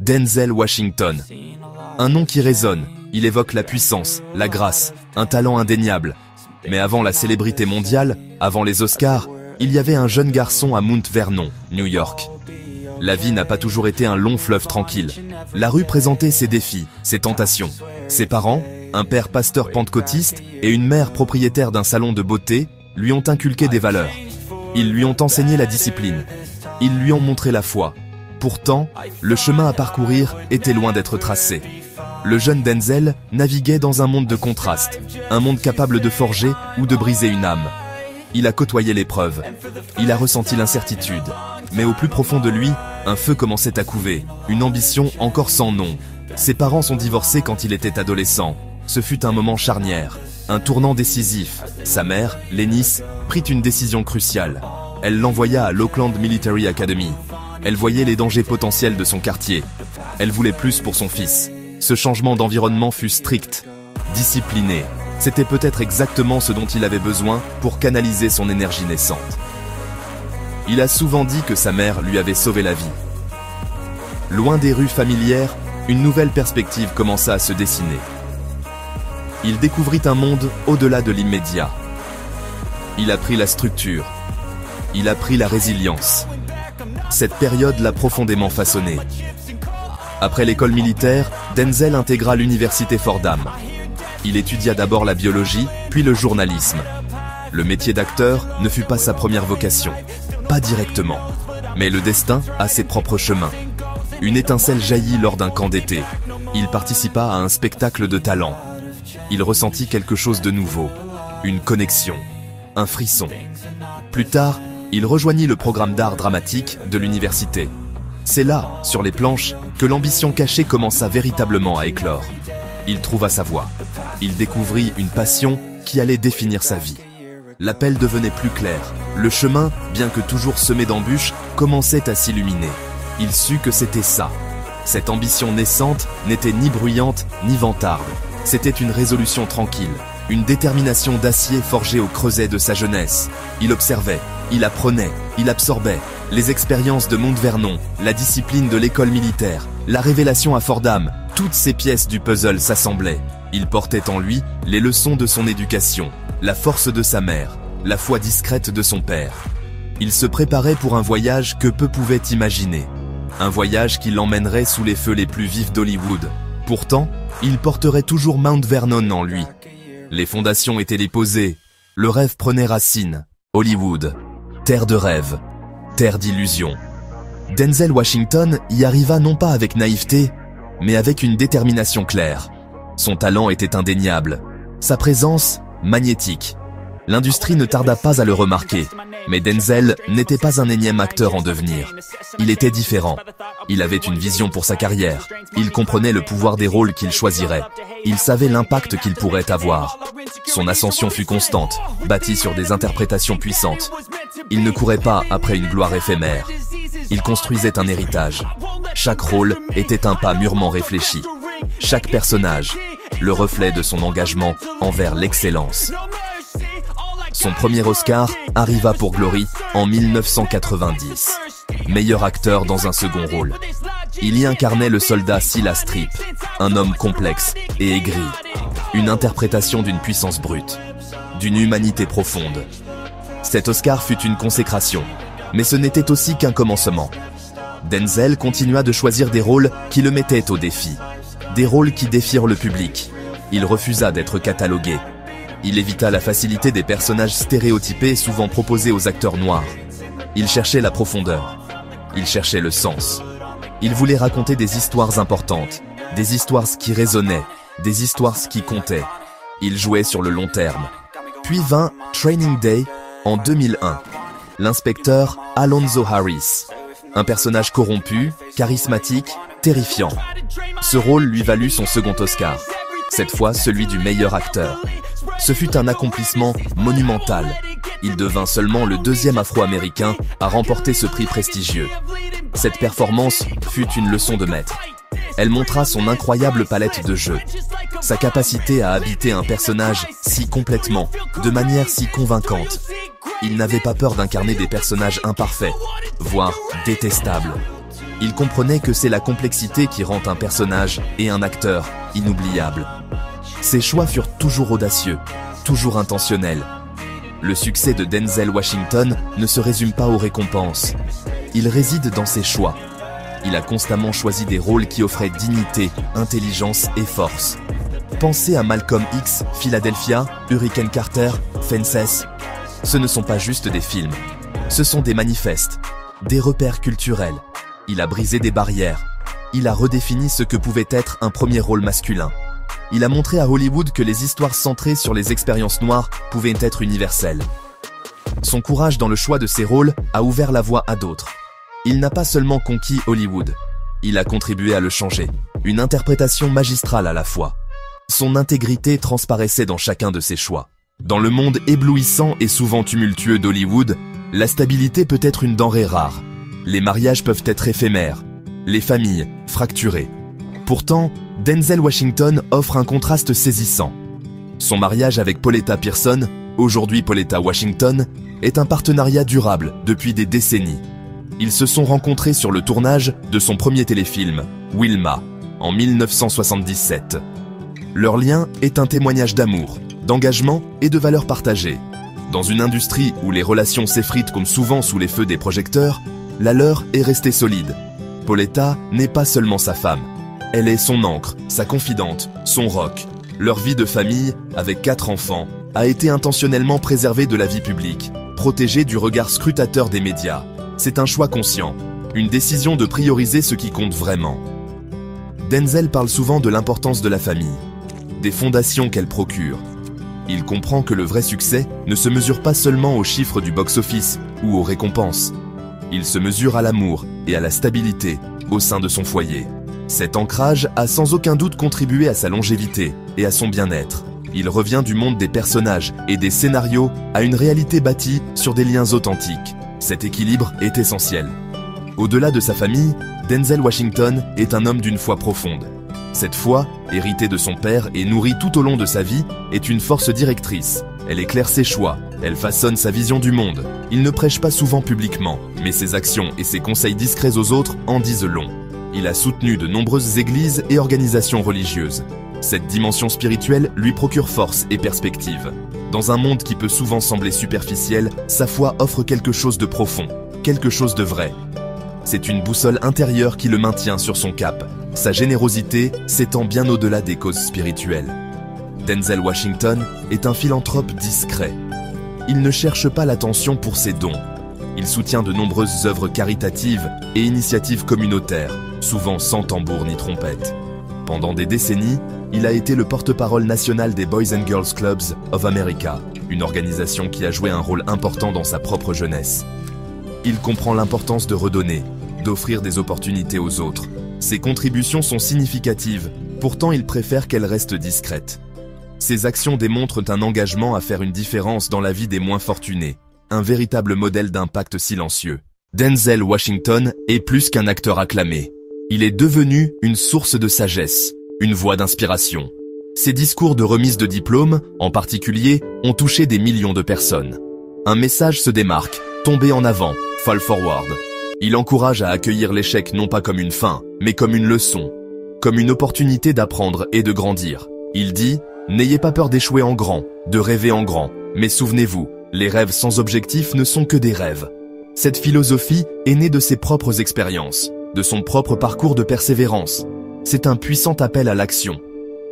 Denzel Washington. Un nom qui résonne, il évoque la puissance, la grâce, un talent indéniable. Mais avant la célébrité mondiale, avant les Oscars, il y avait un jeune garçon à Mount Vernon, New York. La vie n'a pas toujours été un long fleuve tranquille. La rue présentait ses défis, ses tentations. Ses parents, un père pasteur pentecôtiste et une mère propriétaire d'un salon de beauté, lui ont inculqué des valeurs. Ils lui ont enseigné la discipline. Ils lui ont montré la foi. Pourtant, le chemin à parcourir était loin d'être tracé. Le jeune Denzel naviguait dans un monde de contrastes, un monde capable de forger ou de briser une âme. Il a côtoyé l'épreuve, il a ressenti l'incertitude, mais au plus profond de lui, un feu commençait à couver, une ambition encore sans nom. Ses parents sont divorcés quand il était adolescent. Ce fut un moment charnière, un tournant décisif. Sa mère, Lennis, prit une décision cruciale. Elle l'envoya à l'Oakland Military Academy. Elle voyait les dangers potentiels de son quartier. Elle voulait plus pour son fils. Ce changement d'environnement fut strict, discipliné. C'était peut-être exactement ce dont il avait besoin pour canaliser son énergie naissante. Il a souvent dit que sa mère lui avait sauvé la vie. Loin des rues familières, une nouvelle perspective commença à se dessiner. Il découvrit un monde au-delà de l'immédiat. Il apprit la structure. Il apprit la résilience. Cette période l'a profondément façonné. Après l'école militaire, Denzel intégra l'université Fordham. Il étudia d'abord la biologie, puis le journalisme. Le métier d'acteur ne fut pas sa première vocation, pas directement. Mais le destin a ses propres chemins. Une étincelle jaillit lors d'un camp d'été. Il participa à un spectacle de talent. Il ressentit quelque chose de nouveau, une connexion, un frisson. Plus tard, il rejoignit le programme d'art dramatique de l'université. C'est là, sur les planches, que l'ambition cachée commença véritablement à éclore. Il trouva sa voie. Il découvrit une passion qui allait définir sa vie. L'appel devenait plus clair. Le chemin, bien que toujours semé d'embûches, commençait à s'illuminer. Il sut que c'était ça. Cette ambition naissante n'était ni bruyante, ni vantarde. C'était une résolution tranquille, une détermination d'acier forgée au creuset de sa jeunesse. Il observait, il apprenait, il absorbait. Les expériences de Mount Vernon, la discipline de l'école militaire, la révélation à Fordham, toutes ces pièces du puzzle s'assemblaient. Il portait en lui les leçons de son éducation, la force de sa mère, la foi discrète de son père. Il se préparait pour un voyage que peu pouvaient imaginer. Un voyage qui l'emmènerait sous les feux les plus vifs d'Hollywood. Pourtant, il porterait toujours Mount Vernon en lui. Les fondations étaient déposées, le rêve prenait racine. Hollywood, terre de rêve, terre d'illusions. Denzel Washington y arriva non pas avec naïveté, mais avec une détermination claire. Son talent était indéniable, sa présence magnétique. L'industrie ne tarda pas à le remarquer, mais Denzel n'était pas un énième acteur en devenir. Il était différent. Il avait une vision pour sa carrière. Il comprenait le pouvoir des rôles qu'il choisirait. Il savait l'impact qu'il pourrait avoir. Son ascension fut constante, bâtie sur des interprétations puissantes. Il ne courait pas après une gloire éphémère. Il construisait un héritage. Chaque rôle était un pas mûrement réfléchi. Chaque personnage, le reflet de son engagement envers l'excellence. Son premier Oscar arriva pour Glory en 1990. Meilleur acteur dans un second rôle. Il y incarnait le soldat Silas Streep, un homme complexe et aigri. Une interprétation d'une puissance brute, d'une humanité profonde. Cet Oscar fut une consécration, mais ce n'était aussi qu'un commencement. Denzel continua de choisir des rôles qui le mettaient au défi. Des rôles qui défirent le public. Il refusa d'être catalogué. Il évita la facilité des personnages stéréotypés souvent proposés aux acteurs noirs. Il cherchait la profondeur. Il cherchait le sens. Il voulait raconter des histoires importantes, des histoires qui résonnaient, des histoires qui comptaient. Il jouait sur le long terme. Puis vint Training Day en 2001. L'inspecteur Alonzo Harris. Un personnage corrompu, charismatique, terrifiant. Ce rôle lui valut son second Oscar. Cette fois celui du meilleur acteur. Ce fut un accomplissement monumental. Il devint seulement le deuxième Afro-Américain à remporter ce prix prestigieux. Cette performance fut une leçon de maître. Elle montra son incroyable palette de jeu, sa capacité à habiter un personnage si complètement, de manière si convaincante. Il n'avait pas peur d'incarner des personnages imparfaits, voire détestables. Il comprenait que c'est la complexité qui rend un personnage et un acteur inoubliables. Ses choix furent toujours audacieux, toujours intentionnels. Le succès de Denzel Washington ne se résume pas aux récompenses. Il réside dans ses choix. Il a constamment choisi des rôles qui offraient dignité, intelligence et force. Pensez à Malcolm X, Philadelphia, Hurricane Carter, Fences. Ce ne sont pas juste des films. Ce sont des manifestes, des repères culturels. Il a brisé des barrières. Il a redéfini ce que pouvait être un premier rôle masculin. Il a montré à Hollywood que les histoires centrées sur les expériences noires pouvaient être universelles. Son courage dans le choix de ses rôles a ouvert la voie à d'autres. Il n'a pas seulement conquis Hollywood, il a contribué à le changer. Une interprétation magistrale à la fois. Son intégrité transparaissait dans chacun de ses choix. Dans le monde éblouissant et souvent tumultueux d'Hollywood, la stabilité peut être une denrée rare. Les mariages peuvent être éphémères, les familles fracturées. Pourtant, Denzel Washington offre un contraste saisissant. Son mariage avec Pauletta Pearson, aujourd'hui Pauletta Washington, est un partenariat durable depuis des décennies. Ils se sont rencontrés sur le tournage de son premier téléfilm, Wilma, en 1977. Leur lien est un témoignage d'amour, d'engagement et de valeurs partagées. Dans une industrie où les relations s'effritent comme souvent sous les feux des projecteurs, la leur est restée solide. Pauletta n'est pas seulement sa femme. Elle est son ancre, sa confidente, son rock. Leur vie de famille, avec 4 enfants, a été intentionnellement préservée de la vie publique, protégée du regard scrutateur des médias. C'est un choix conscient, une décision de prioriser ce qui compte vraiment. Denzel parle souvent de l'importance de la famille, des fondations qu'elle procure. Il comprend que le vrai succès ne se mesure pas seulement aux chiffres du box-office ou aux récompenses. Il se mesure à l'amour et à la stabilité au sein de son foyer. Cet ancrage a sans aucun doute contribué à sa longévité et à son bien-être. Il revient du monde des personnages et des scénarios à une réalité bâtie sur des liens authentiques. Cet équilibre est essentiel. Au-delà de sa famille, Denzel Washington est un homme d'une foi profonde. Cette foi, héritée de son père et nourrie tout au long de sa vie, est une force directrice. Elle éclaire ses choix, elle façonne sa vision du monde. Il ne prêche pas souvent publiquement, mais ses actions et ses conseils discrets aux autres en disent long. Il a soutenu de nombreuses églises et organisations religieuses. Cette dimension spirituelle lui procure force et perspective. Dans un monde qui peut souvent sembler superficiel, sa foi offre quelque chose de profond, quelque chose de vrai. C'est une boussole intérieure qui le maintient sur son cap. Sa générosité s'étend bien au-delà des causes spirituelles. Denzel Washington est un philanthrope discret. Il ne cherche pas l'attention pour ses dons. Il soutient de nombreuses œuvres caritatives et initiatives communautaires, souvent sans tambour ni trompette. Pendant des décennies, il a été le porte-parole national des Boys and Girls Clubs of America, une organisation qui a joué un rôle important dans sa propre jeunesse. Il comprend l'importance de redonner, d'offrir des opportunités aux autres. Ses contributions sont significatives, pourtant il préfère qu'elles restent discrètes. Ses actions démontrent un engagement à faire une différence dans la vie des moins fortunés, un véritable modèle d'impact silencieux. Denzel Washington est plus qu'un acteur acclamé. Il est devenu une source de sagesse, une voie d'inspiration. Ses discours de remise de diplôme, en particulier, ont touché des millions de personnes. Un message se démarque, tomber en avant, fall forward. Il encourage à accueillir l'échec non pas comme une fin, mais comme une leçon, comme une opportunité d'apprendre et de grandir. Il dit « N'ayez pas peur d'échouer en grand, de rêver en grand, mais souvenez-vous, les rêves sans objectif ne sont que des rêves. » Cette philosophie est née de ses propres expériences, de son propre parcours de persévérance. C'est un puissant appel à l'action.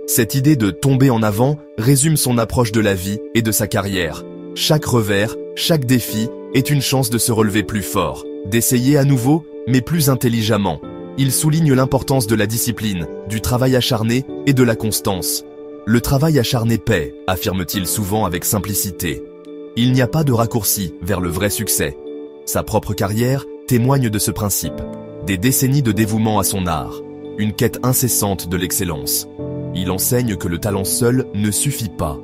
Cette idée de tomber en avant résume son approche de la vie et de sa carrière. Chaque revers, chaque défi est une chance de se relever plus fort, d'essayer à nouveau, mais plus intelligemment. Il souligne l'importance de la discipline, du travail acharné et de la constance. Le travail acharné paie, affirme-t-il souvent avec simplicité. Il n'y a pas de raccourci vers le vrai succès. Sa propre carrière témoigne de ce principe. Des décennies de dévouement à son art, une quête incessante de l'excellence. Il enseigne que le talent seul ne suffit pas.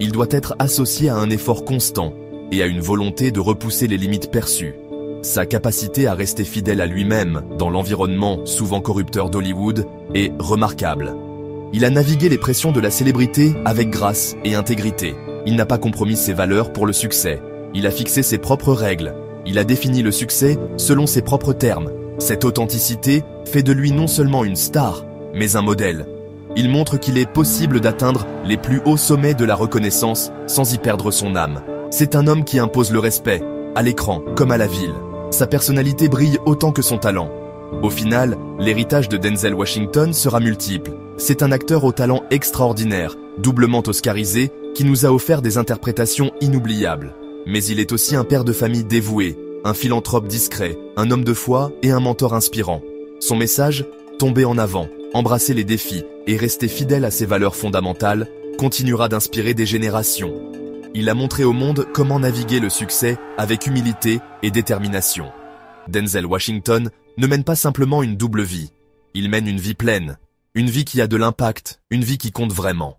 Il doit être associé à un effort constant et à une volonté de repousser les limites perçues. Sa capacité à rester fidèle à lui-même dans l'environnement souvent corrupteur d'Hollywood est remarquable. Il a navigué les pressions de la célébrité avec grâce et intégrité. Il n'a pas compromis ses valeurs pour le succès. Il a fixé ses propres règles. Il a défini le succès selon ses propres termes. Cette authenticité fait de lui non seulement une star, mais un modèle. Il montre qu'il est possible d'atteindre les plus hauts sommets de la reconnaissance sans y perdre son âme. C'est un homme qui impose le respect, à l'écran comme à la ville. Sa personnalité brille autant que son talent. Au final, l'héritage de Denzel Washington sera multiple. C'est un acteur au talent extraordinaire, doublement oscarisé, qui nous a offert des interprétations inoubliables. Mais il est aussi un père de famille dévoué, un philanthrope discret, un homme de foi et un mentor inspirant. Son message, tomber en avant, embrasser les défis et rester fidèle à ses valeurs fondamentales, continuera d'inspirer des générations. Il a montré au monde comment naviguer le succès avec humilité et détermination. Denzel Washington ne mène pas simplement une double vie. Il mène une vie pleine, une vie qui a de l'impact, une vie qui compte vraiment.